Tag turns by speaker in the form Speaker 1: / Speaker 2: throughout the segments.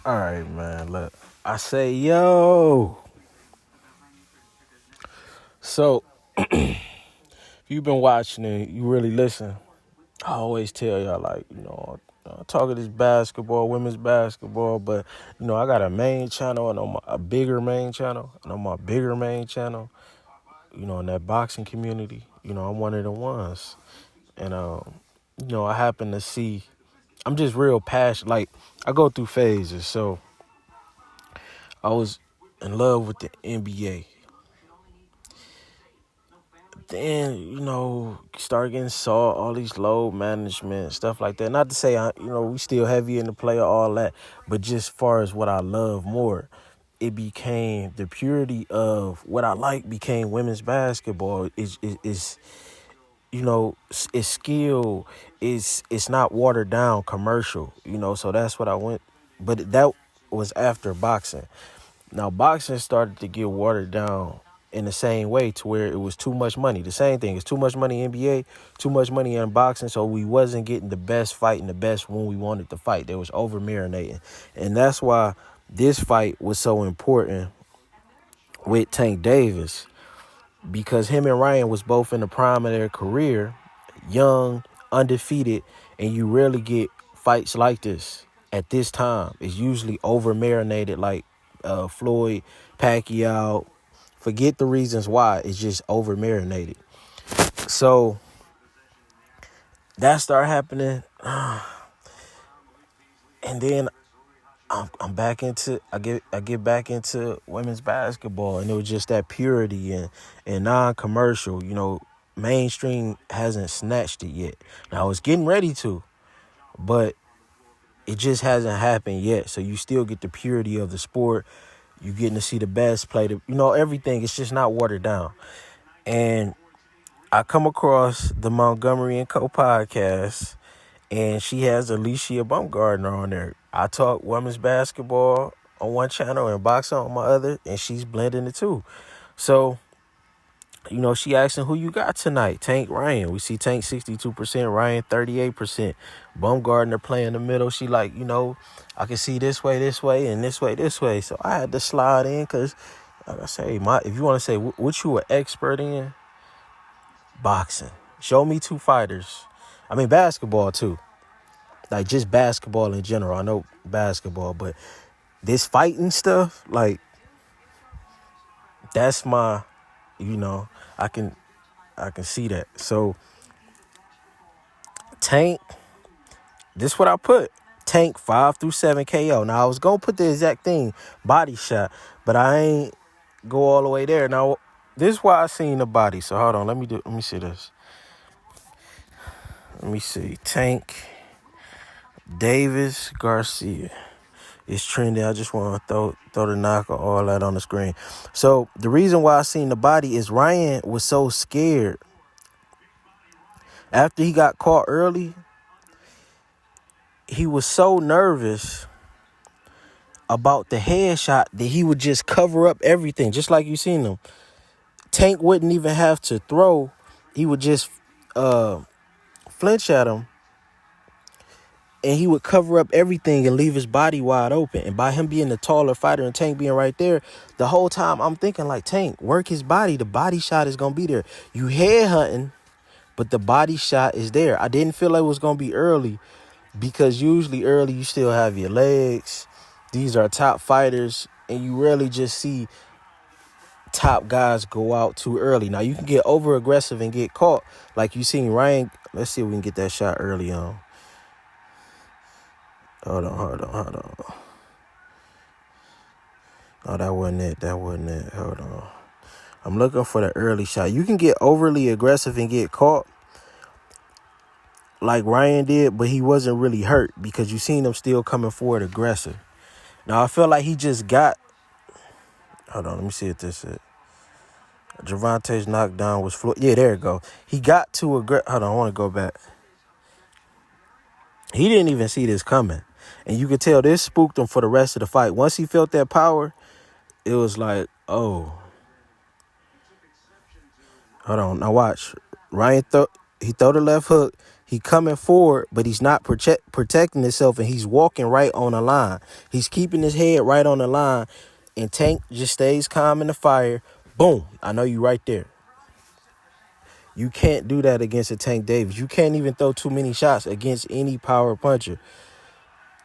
Speaker 1: All right, man. Look, I say, yo. So, you've been watching it. You really listen. I always tell y'all, like, talking this basketball, women's basketball, but, I got a main channel and a bigger main channel, and on my bigger main channel, in that boxing community, I'm one of the ones. And, I happen to see, I'm just real passionate. Like, I go through phases. So, I was in love with the NBA. Then start getting saw all these load management stuff like that. Not to say we still heavy in the play or all that, but just far as what I love more, it became the purity of what I like became women's basketball. Is it's skill. It's not watered down commercial. So that's what I went. But that was after boxing. Now, boxing started to get watered down in the same way to where it was too much money. The same thing. It's too much money in NBA, too much money in boxing, so we wasn't getting the best fight and the best when we wanted to fight. There was over-marinating. And that's why this fight was so important with Tank Davis, because him and Ryan was both in the prime of their career, young, undefeated, and you rarely get fights like this at this time. It's usually over marinated, like Floyd, Pacquiao. Forget the reasons why. It's just over marinated. So that started happening, and then I'm back into I get back into women's basketball, and it was just that purity and non-commercial. Mainstream hasn't snatched it yet. Now it's getting ready to, but it just hasn't happened yet. So you still get the purity of the sport. You getting to see the best play. Everything. It's just not watered down. And I come across the Montgomery and Co podcast, and she has Alicia Baumgardner on there. I talk women's basketball on one channel and boxing on my other, and she's blending the two. So, she asking who you got tonight. Tank, Ryan. We see Tank 62%, Ryan 38%. Baumgardner playing in the middle. She like, I can see this way, and this way, this way. So I had to slide in because, like I say, if you want to say what you an expert in, boxing. Show me two fighters. I mean, basketball too. Like, just basketball in general. I know basketball, but this fighting stuff, like, that's my, I can see that. So, Tank, this what I put. Tank 5 through 7 KO. Now, I was going to put the exact thing, body shot, but I ain't go all the way there. Now, this is why I seen the body. So, hold on. Let me see this. Let me see. Tank Davis Garcia. It's trending. I just want to throw the knock or all that on the screen. So the reason why I seen the body is Ryan was so scared. After he got caught early, he was so nervous about the headshot that he would just cover up everything, just like you seen him. Tank wouldn't even have to throw. He would just flinch at him, and he would cover up everything and leave his body wide open. And by him being the taller fighter and Tank being right there, the whole time I'm thinking, like, Tank, work his body. The body shot is going to be there. You head hunting, but the body shot is there. I didn't feel like it was going to be early, because usually early you still have your legs. These are top fighters, and you rarely just see top guys go out too early. Now, you can get over aggressive and get caught. Like you seen Ryan. Let's see if we can get that shot early on. Hold on. Oh, that wasn't it. Hold on. I'm looking for the early shot. You can get overly aggressive and get caught like Ryan did, but he wasn't really hurt because you seen him still coming forward aggressive. Now, I feel like he just got... Hold on, let me see if this is... Gervonta's knockdown was... Yeah, there it go. He got too aggressive. Hold on, I want to go back. He didn't even see this coming. And you could tell this spooked him for the rest of the fight. Once he felt that power, it was like, oh. Hold on. Now watch. Ryan, he throw the left hook. He coming forward, but he's not protecting himself, and he's walking right on the line. He's keeping his head right on the line, and Tank just stays calm in the fire. Boom. I know you right there. You can't do that against a Tank Davis. You can't even throw too many shots against any power puncher.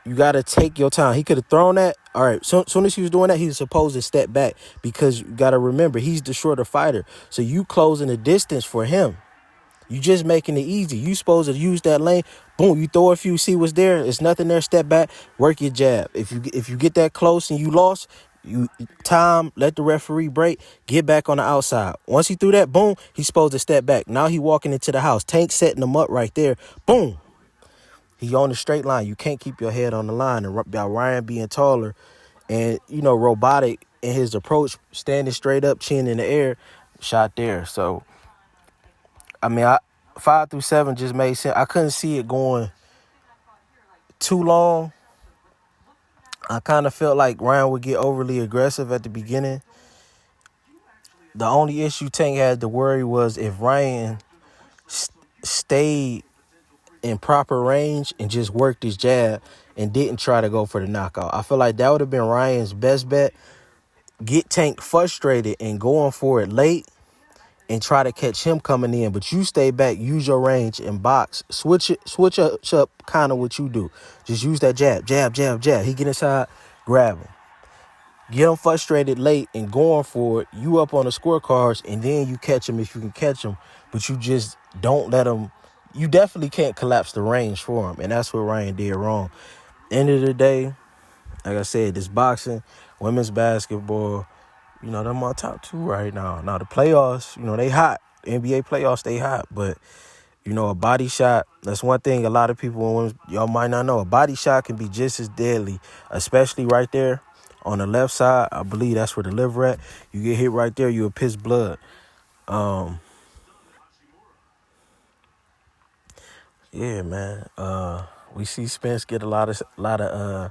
Speaker 1: You got to take your time. He could have thrown that. All right, soon as he was doing that, he was supposed to step back because you got to remember, he's the shorter fighter. So you closing the distance for him. You just making it easy. You supposed to use that lane. Boom, you throw a few, see what's there. It's nothing there. Step back, work your jab. If you get that close and you lost, you time, let the referee break, get back on the outside. Once he threw that, boom, he's supposed to step back. Now he walking into the house. Tank setting him up right there. Boom. He on the straight line. You can't keep your head on the line. And by Ryan being taller and, robotic in his approach, standing straight up, chin in the air, shot there. So, 5 through 7 just made sense. I couldn't see it going too long. I kind of felt like Ryan would get overly aggressive at the beginning. The only issue Tank had to worry was if Ryan stayed in proper range and just worked his jab and didn't try to go for the knockout. I feel like that would have been Ryan's best bet. Get Tank frustrated and going for it late and try to catch him coming in. But you stay back, use your range and box. Switch up kind of what you do. Just use that jab. He get inside, grab him. Get him frustrated late and going for it. You up on the scorecards, and then you catch him if you can catch him. But you just don't let him. You definitely can't collapse the range for him, and that's what Ryan did wrong. End of the day, like I said, this boxing, women's basketball, them on top 2 right now. Now the playoffs, they hot. NBA playoffs, they hot, but a body shot, that's one thing a lot of people, y'all might not know. A body shot can be just as deadly, especially right there on the left side. I believe that's where the liver at. You get hit right there, you'll piss blood. Yeah, man. We see Spence get a lot of I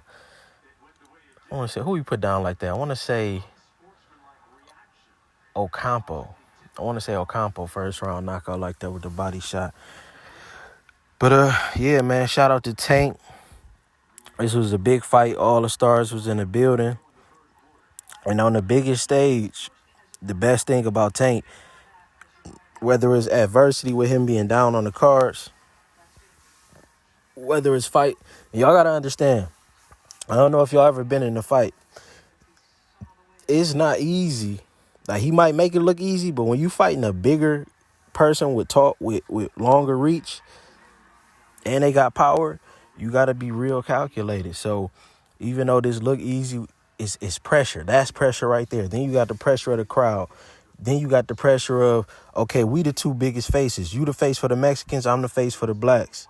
Speaker 1: want to say, who we put down like that? I want to say Ocampo. First round knockout like that with the body shot. But yeah, man, shout out to Tank. This was a big fight. All the stars was in the building. And on the biggest stage, the best thing about Tank, whether it's adversity with him being down on the cards, whether it's fight, y'all got to understand, I don't know if y'all ever been in a fight. It's not easy. Like, he might make it look easy, but when you fighting a bigger person with longer reach and they got power, you got to be real calculated. So even though this look easy, it's pressure. That's pressure right there. Then you got the pressure of the crowd. Then you got the pressure of, okay, we the 2 biggest faces. You the face for the Mexicans, I'm the face for the blacks.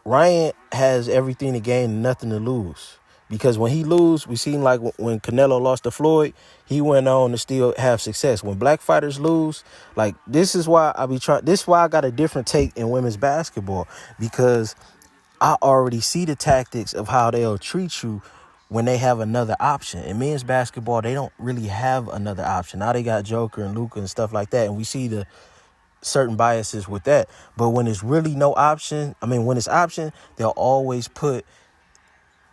Speaker 1: Ryan has everything to gain and nothing to lose. Because when he lose, we seen like when Canelo lost to Floyd, he went on to still have success. When black fighters lose, like, this is why I got a different take in women's basketball, because I already see the tactics of how they'll treat you when they have another option. In men's basketball, they don't really have another option. Now they got Joker and Luka and stuff like that, and we see the certain biases with that. But when it's really no option, when it's option, they'll always put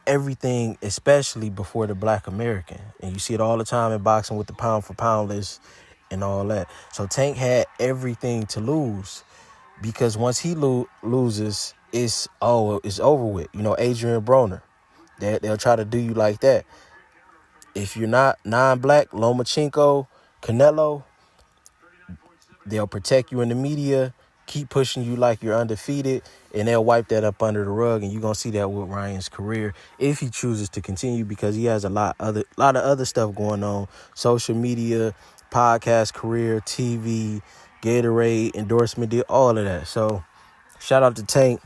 Speaker 1: everything, especially before the black American. And you see it all the time in boxing with the pound for pound list and all that. So Tank had everything to lose, because once he loses, it's over with. Adrian Broner, they'll try to do you like that. If you're not non-black, Lomachenko, Canelo, they'll protect you in the media, keep pushing you like you're undefeated, and they'll wipe that up under the rug. And you're going to see that with Ryan's career if he chooses to continue, because he has a lot of other stuff going on. Social media, podcast career, TV, Gatorade, endorsement deal, all of that. So shout out to Tank.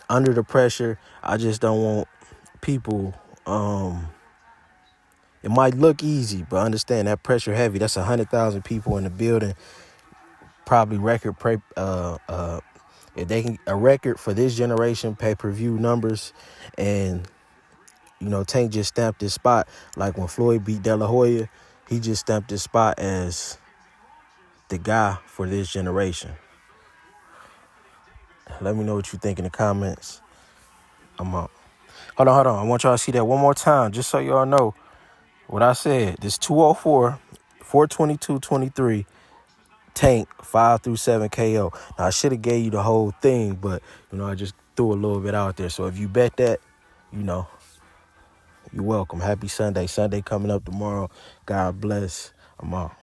Speaker 1: Under the pressure, I just don't want people, it might look easy, but understand that pressure heavy. That's 100,000 people in the building. Probably if they can, a record for this generation pay-per-view numbers. And Tank just stamped his spot, like when Floyd beat De La Hoya. He just stamped his spot as the guy for this generation. Let me know what you think in the comments. I'm out. Hold on. I want y'all to see that one more time, just so y'all know what I said. This 204, 422, 23, tank 5 through 7 KO. Now I should have gave you the whole thing, but I just threw a little bit out there. So if you bet that, you're welcome. Happy Sunday. Sunday coming up tomorrow. God bless. I'm out.